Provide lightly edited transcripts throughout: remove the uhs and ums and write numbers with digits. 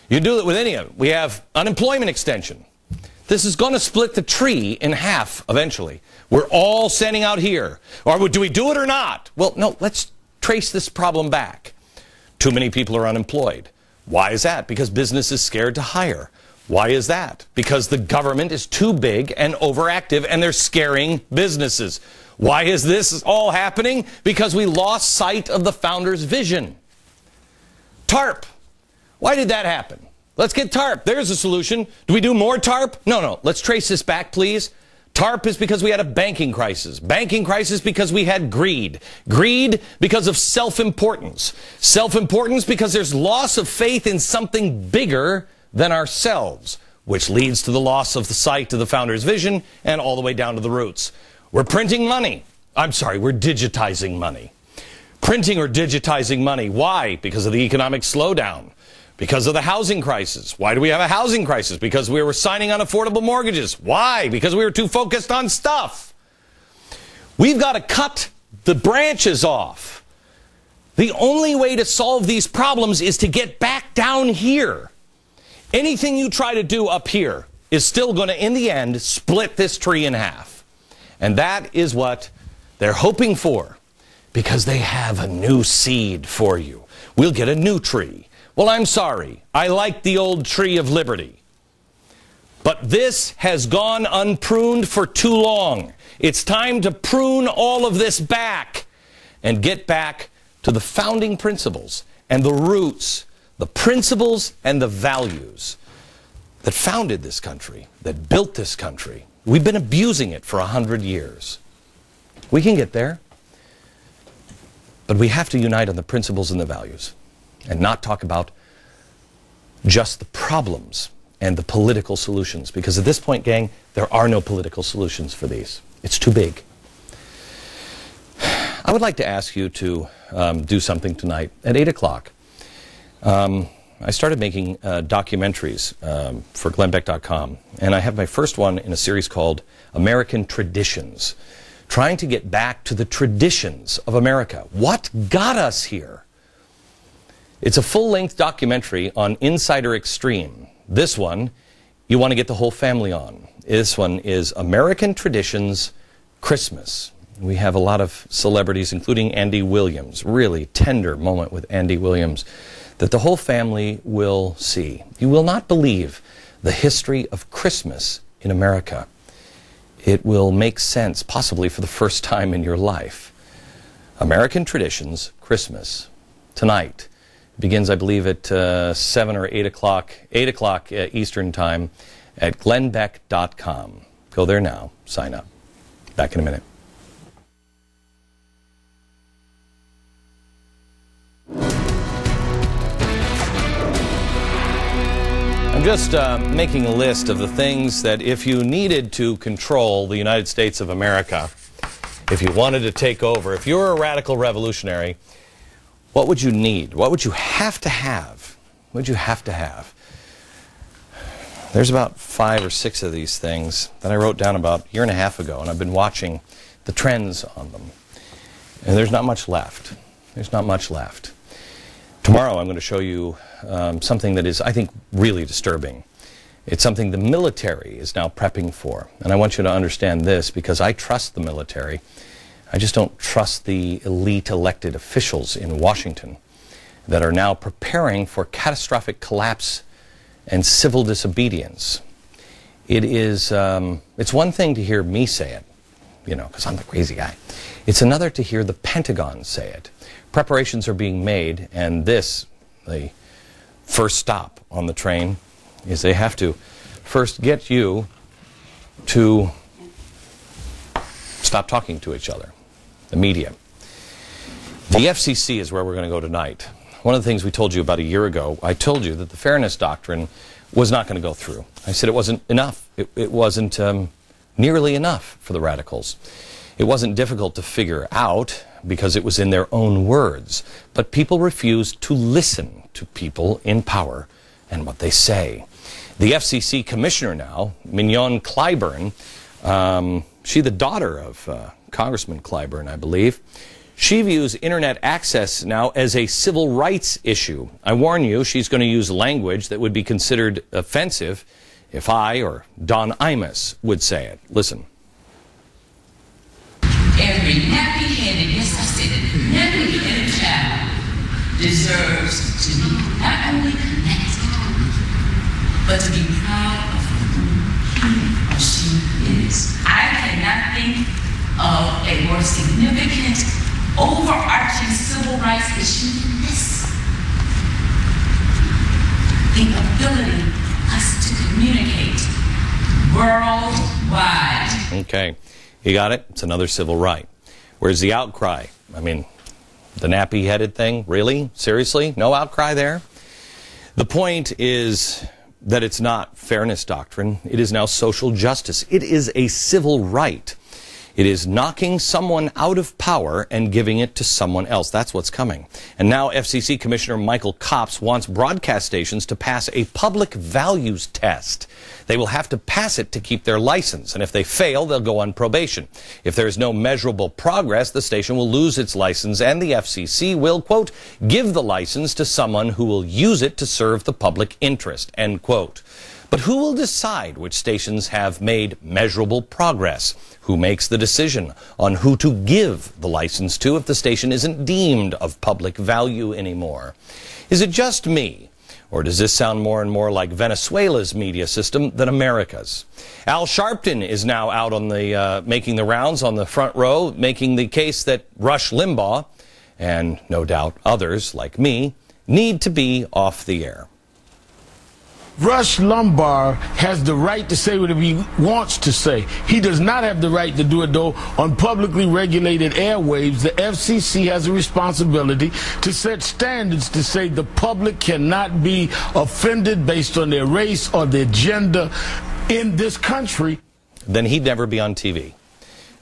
You do it with any of them. We have unemployment extension. This is going to split the tree in half eventually. We're all sending out here. Or do we do it or not? Well, no, let's trace this problem back. Too many people are unemployed. Why is that? Because business is scared to hire. Why is that? Because the government is too big and overactive and they're scaring businesses. Why is this all happening? Because we lost sight of the founders' vision. TARP. Why did that happen? Let's get TARP. There's a solution. Do we do more TARP? No. Let's trace this back, please. TARP is because we had a banking crisis. Banking crisis because we had greed. Greed because of self-importance. Self-importance because there's loss of faith in something bigger than ourselves, which leads to the loss of the sight of the founder's vision and all the way down to the roots. We're printing money. We're digitizing money. Printing or digitizing money. Why? Because of the economic slowdown. Because of the housing crisis. Why do we have a housing crisis? Because we were signing unaffordable mortgages. Why? Because we were too focused on stuff. We've got to cut the branches off. The only way to solve these problems is to get back down here. Anything you try to do up here is still going to, in the end, split this tree in half. And that is what they're hoping for, because they have a new seed for you. We'll get a new tree. Well, I'm sorry. I like the old tree of liberty. But this has gone unpruned for too long. It's time to prune all of this back and get back to the founding principles and the roots, the principles and the values that founded this country, that built this country. We've been abusing it for 100 years. We can get there, but we have to unite on the principles and the values and not talk about just the problems and the political solutions. Because at this point, gang, there are no political solutions for these. It's too big. I would like to ask you to do something tonight at 8 o'clock. I started making documentaries for GlennBeck.com, and I have my first one in a series called American Traditions, trying to get back to the traditions of America. What got us here? It's a full-length documentary on Insider Extreme. This one, you want to get the whole family on. This one is American Traditions Christmas. We have a lot of celebrities, including Andy Williams. Really tender moment with Andy Williams that the whole family will see. You will not believe the history of Christmas in America. It will make sense, possibly for the first time in your life. American Traditions Christmas. Tonight. Begins, I believe, at 7 or 8 o'clock, 8 o'clock Eastern Time at GlennBeck.com. Go there now. Sign up. Back in a minute. I'm just making a list of the things that if you needed to control the United States of America, if you wanted to take over, if you're a radical revolutionary, what would you need? What would you have to have? What would you have to have? There's about 5 or 6 of these things that I wrote down about a year and a half ago, and I've been watching the trends on them. And there's not much left. There's not much left. Tomorrow I'm going to show you something that is, I think, really disturbing. It's something the military is now prepping for. And I want you to understand this because I trust the military. I just don't trust the elite elected officials in Washington that are now preparing for catastrophic collapse and civil disobedience. It is, it's one thing to hear me say it, you know, because I'm the crazy guy. It's another to hear the Pentagon say it. Preparations are being made, and this, the first stop on the train, is they have to first get you to stop talking to each other. The media. The FCC is where we're going to go tonight. One of the things we told you about a year ago, I told you that the fairness doctrine was not going to go through. I said it wasn't enough. It wasn't nearly enough for the radicals. It wasn't difficult to figure out because it was in their own words. But people refused to listen to people in power and what they say. The FCC commissioner now, Mignon Clyburn, she's the daughter of Congressman Clyburn, I believe. She views internet access now as a civil rights issue. I warn you, she's going to use language that would be considered offensive if I or Don Imus would say it. Listen. Every nappy-headed, yes, I said it, nappy-headed child deserves to be not only connected, but to be proud of who he or she is. I cannot think of a more significant, overarching civil rights issue than this. The ability for us to communicate worldwide. Okay. You got it? It's another civil right. Where's the outcry? I mean, the nappy-headed thing? Really? Seriously? No outcry there? The point is that it's not fairness doctrine. It is now social justice. It is a civil right. It is knocking someone out of power and giving it to someone else. That's what's coming. And now FCC Commissioner Michael Copps wants broadcast stations to pass a public values test. They will have to pass it to keep their license, and if they fail, they'll go on probation. If there is no measurable progress, the station will lose its license, and the FCC will, quote, give the license to someone who will use it to serve the public interest, end quote. But who will decide which stations have made measurable progress? Who makes the decision on who to give the license to if the station isn't deemed of public value anymore? Is it just me? Or does this sound more and more like Venezuela's media system than America's? Al Sharpton is now out on the making the rounds on the front row, making the case that Rush Limbaugh, and no doubt others like me, need to be off the air. Rush Limbaugh has the right to say whatever he wants to say. He does not have the right to do it, though, on publicly regulated airwaves. The FCC has a responsibility to set standards to say the public cannot be offended based on their race or their gender in this country. Then he'd never be on TV,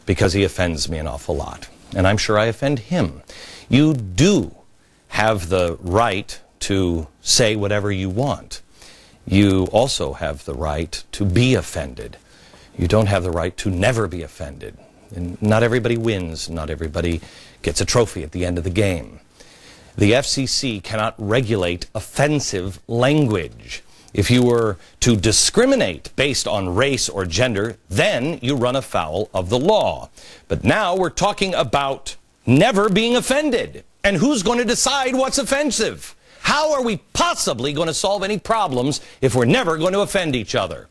because he offends me an awful lot. And I'm sure I offend him. You do have the right to say whatever you want. You also have the right to be offended. You don't have the right to never be offended. And not everybody wins. Not everybody gets a trophy at the end of the game. The FCC cannot regulate offensive language. If you were to discriminate based on race or gender, then you run afoul of the law. But now we're talking about never being offended. And who's going to decide what's offensive? How are we possibly going to solve any problems if we're never going to offend each other?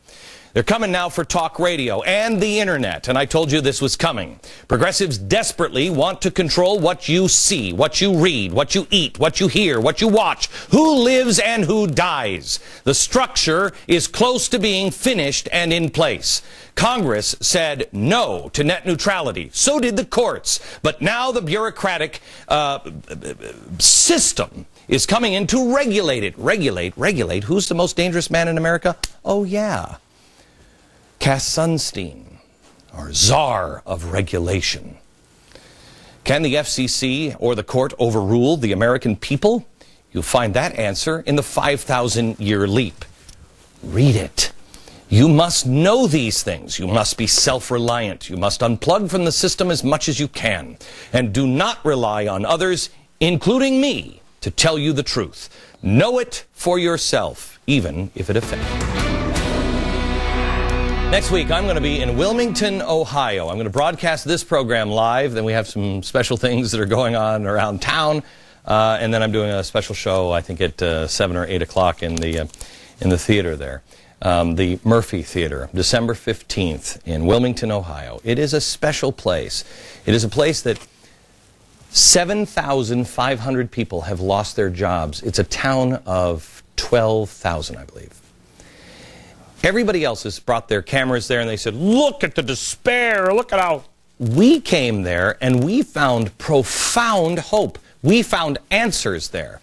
They're coming now for talk radio and the internet, and I told you this was coming. Progressives desperately want to control what you see, what you read, what you eat, what you hear, what you watch, who lives and who dies. The structure is close to being finished and in place. Congress said no to net neutrality. So did the courts. But now the bureaucratic system is coming in to regulate it. Regulate. Who's the most dangerous man in America? Oh, yeah. Cass Sunstein, our czar of regulation. Can the FCC or the court overrule the American people? You'll find that answer in the 5,000-year leap. Read it. You must know these things. You must be self-reliant. You must unplug from the system as much as you can. And do not rely on others, including me, to tell you the truth. Know it for yourself, even if it offends you. Next week, I'm going to be in Wilmington, Ohio. I'm going to broadcast this program live. Then we have some special things that are going on around town. And then I'm doing a special show, I think, at 7 or 8 o'clock in the theater there. The Murphy Theater, December 15th in Wilmington, Ohio. It is a special place. It is a place that 7,500 people have lost their jobs. It's a town of 12,000, I believe. Everybody else has brought their cameras there and they said, look at the despair, look at how... We came there and we found profound hope. We found answers there.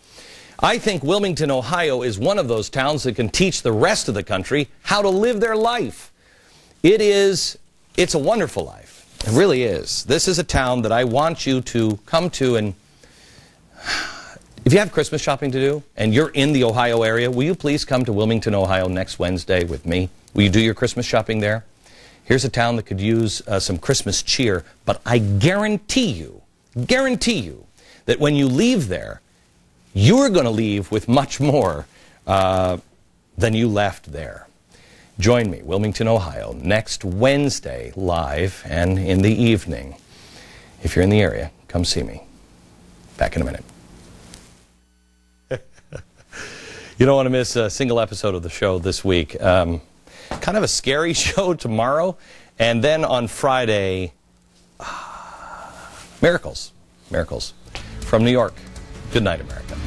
I think Wilmington, Ohio is one of those towns that can teach the rest of the country how to live their life. It's a wonderful life. It really is. This is a town that I want you to come to, and if you have Christmas shopping to do and you're in the Ohio area, will you please come to Wilmington, Ohio next Wednesday with me? Will you do your Christmas shopping there? Here's a town that could use some Christmas cheer, but I guarantee guarantee you that when you leave there, you're going to leave with much more than you left there. Join me, Wilmington, Ohio, next Wednesday, live and in the evening. If you're in the area, come see me. Back in a minute. You don't want to miss a single episode of the show this week. Kind of a scary show tomorrow. And then on Friday, miracles from New York. Good night, America.